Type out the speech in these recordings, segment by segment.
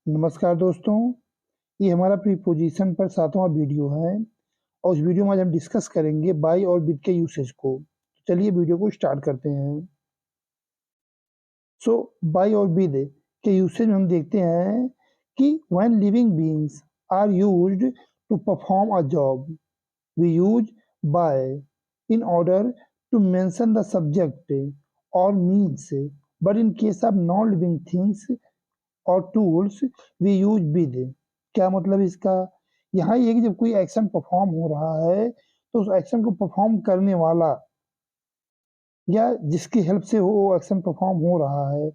नमस्कार दोस्तों, ये हमारा प्रीपोजिशन पर 7वां वीडियो है और इस वीडियो में आज हम डिस्कस करेंगे बाय और विद के यूसेज को। चलिए वीडियो को स्टार्ट करते हैं। सो बाय और विद के यूसेज में हम देखते हैं कि when living beings are used to perform a job, we use by in order to mention the subject or means, but in case of non-living things और टूल्स वी यूज विद। क्या मतलब इसका? यहाँ ये कि जब कोई एक्शन परफॉर्म हो रहा है तो उस एक्शन को परफॉर्म करने वाला या जिसकी हेल्प से वो एक्शन परफॉर्म हो रहा है,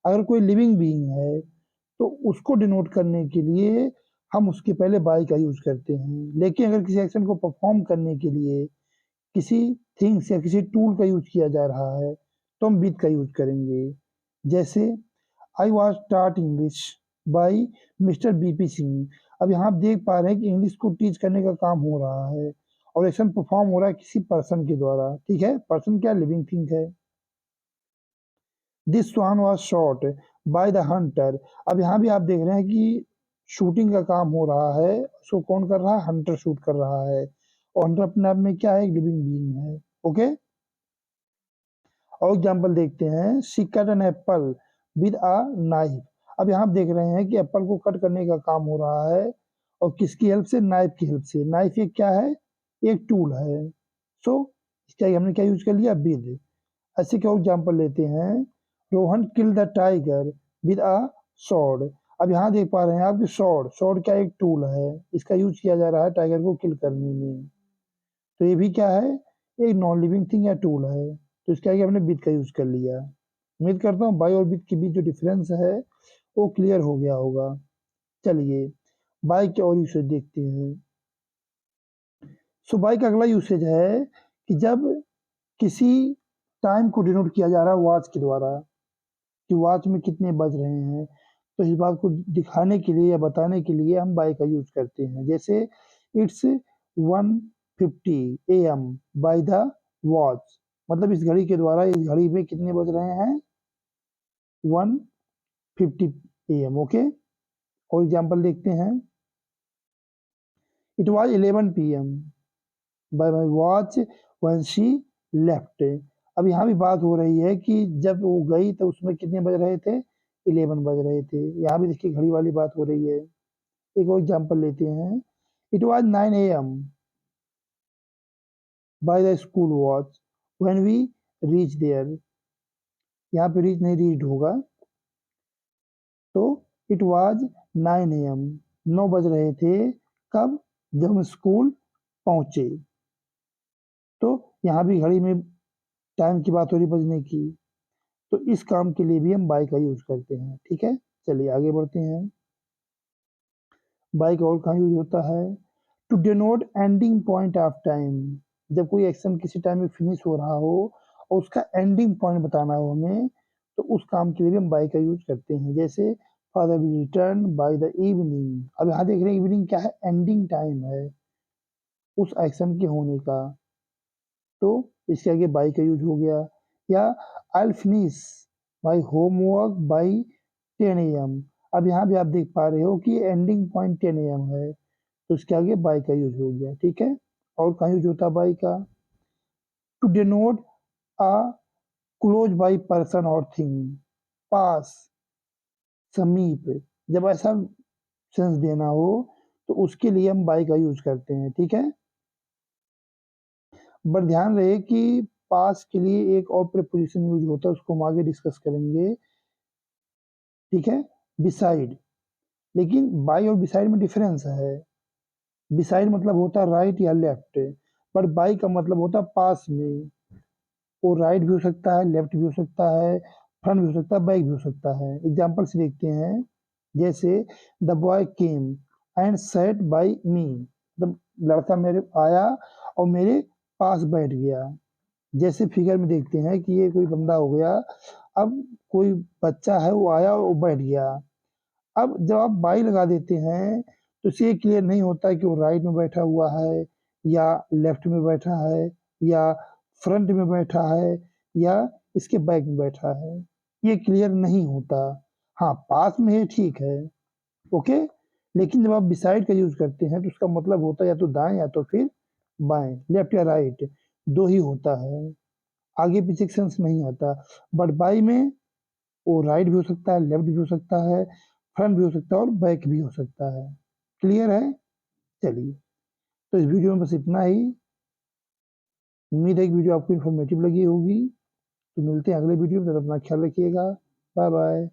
अगर कोई लिविंग बीइंग है तो उसको डिनोट करने के लिए हम उसके पहले बाय का यूज करते हैं। लेकिन अगर किसी एक्शन को परफॉर्म करने के लिए किसी थिंग्स या किसी टूल का यूज किया जा रहा है तो हम विद का यूज करेंगे। जैसे I was taught English by mister BP Singh. अब यहाँ आप देख पा रहे हैं कि इंग्लिश को टीच करने का काम हो रहा है और एक्शन परफॉर्म हो रहा है किसी पर्सन के द्वारा। ठीक है, पर्सन क्या? लिविंग थिंग है। This swan was shot by the hunter. अब यहाँ भी आप देख रहे हैं कि शूटिंग का काम हो रहा है, उसको कौन कर रहा है? हंटर शूट कर रहा है और हंटर अपने आप में क्या है? लिविंग बीइंग है। ओके, और एग्जाम्पल देखते हैं। She cut an apple with a knife. अब यहाँ आप देख रहे हैं कि एप्पल को कट करने का काम हो रहा है और किसकी हेल्प से? नाइफ की हेल्प से। नाइफ एक क्या है? एक टूल है। सो इसका हमने क्या यूज कर लिया? विद। ऐसे क्या एग्जाम्पल लेते हैं। Rohan kill the tiger with a sword. अब यहाँ देख पा रहे हैं आप कि सॉर्ड, सॉर्ड क्या? एक टूल है, इसका यूज किया जा रहा है टाइगर को किल करने में। तो ये भी क्या है? एक नॉन लिविंग थिंग या टूल है। तो इसका हमने विद का यूज कर लिया। उम्मीद करता हूँ बाय और विद के बीच जो डिफरेंस है वो क्लियर हो गया होगा। चलिए बाय के और यूसेज देखते हैं। सो बाय का अगला यूसेज है कि जब किसी टाइम को डिनोट किया जा रहा है वॉच के द्वारा, कि वॉच में कितने बज रहे हैं, तो इस बात को दिखाने के लिए या बताने के लिए हम बाय का यूज करते हैं। जैसे it's 1:50 AM by the watch. मतलब इस घड़ी के द्वारा इस घड़ी में कितने बज रहे हैं? 1:50 AM। ओके, और एग्जाम्पल देखते हैं। It was 11 PM bye my watch when she left. अब यहाँ भी बात हो रही है कि जब वो गई तो उसमें कितने बज रहे थे? 11 बज रहे थे। यहाँ भी देखिए घड़ी वाली बात हो रही है। एक और एग्जाम्पल लेते हैं। It was 9 AM by the school watch when we reach there. यहाँ पे रीच नहीं, रीड होगा। तो इट वॉज 9 AM, 9 बज रहे थे। कब? जब हम स्कूल पहुंचे। तो यहाँ भी घड़ी में टाइम की बात हो रही, बजने की। तो इस काम के लिए भी हम बाय का यूज करते हैं। ठीक है, चलिए आगे बढ़ते हैं। बाय का और कहाँ यूज होता है? To denote ending point of time. जब कोई एक्शन किसी टाइम में फिनिश हो रहा हो और उसका एंडिंग पॉइंट बताना हो हमें, तो उस काम के लिए भी हम बाय का यूज करते हैं। जैसे father will return by the evening. अब यहाँ देख रहे हैं इवनिंग क्या है? एंडिंग टाइम है उस एक्शन के होने का। तो इसके आगे बाय का यूज हो गया। या I will finish my homework by 10 AM। अब यहाँ भी आप देख पा रहे हो कि एंडिंग पॉइंट 10 AM है, तो इसके आगे बाय का यूज हो गया। ठीक है, और कहाँ यूज होता है बाय का? To denote a close by person और थिंग, पास, समीप। जब ऐसा सेंस देना हो तो उसके लिए हम बाय का यूज करते हैं। ठीक है, बट ध्यान रहे कि पास के लिए एक और प्रीपोजिशन यूज होता है, उसको हम आगे डिस्कस करेंगे। ठीक है, बिसाइड। लेकिन बाई और बिसाइड में डिफरेंस है। बिसाइड मतलब होता है राइट या लेफ्ट, पर बाई का मतलब होता है पास में। वो राइट भी हो सकता है, लेफ्ट भी हो सकता है, फ्रंट भी हो सकता है, बैक भी हो सकता है। एग्जाम्पल से देखते हैं। जैसे the boy came and sat by me. मतलब लड़का मेरे आया और मेरे पास बैठ गया। जैसे फिगर में देखते हैं कि ये कोई बंदा हो गया। अब कोई बच्चा है, वो आया और वो बैठ गया। अब जब आप बाई लगा देते हैं तो इससे ये क्लियर नहीं होता है कि वो राइट में बैठा हुआ है या लेफ्ट में बैठा है या फ्रंट में बैठा है या इसके बैक में बैठा है। ये क्लियर नहीं होता। हाँ, पास में है, ठीक है, ओके। लेकिन जब आप बिसाइड का यूज करते हैं तो उसका मतलब होता है या तो दाएं या तो फिर बाएं, लेफ्ट या राइट, दो ही होता है, आगे पीछे का सेंस नहीं आता। बट बाई में वो राइट भी हो सकता है, लेफ्ट भी हो सकता है, फ्रंट भी हो सकता है और बैक भी हो सकता है। क्लियर है? चलिए, तो इस वीडियो में बस इतना ही। उम्मीद है कि वीडियो आपको इन्फॉर्मेटिव लगी होगी। तो मिलते हैं अगले वीडियो में, तब अपना ख्याल रखिएगा। Bye bye.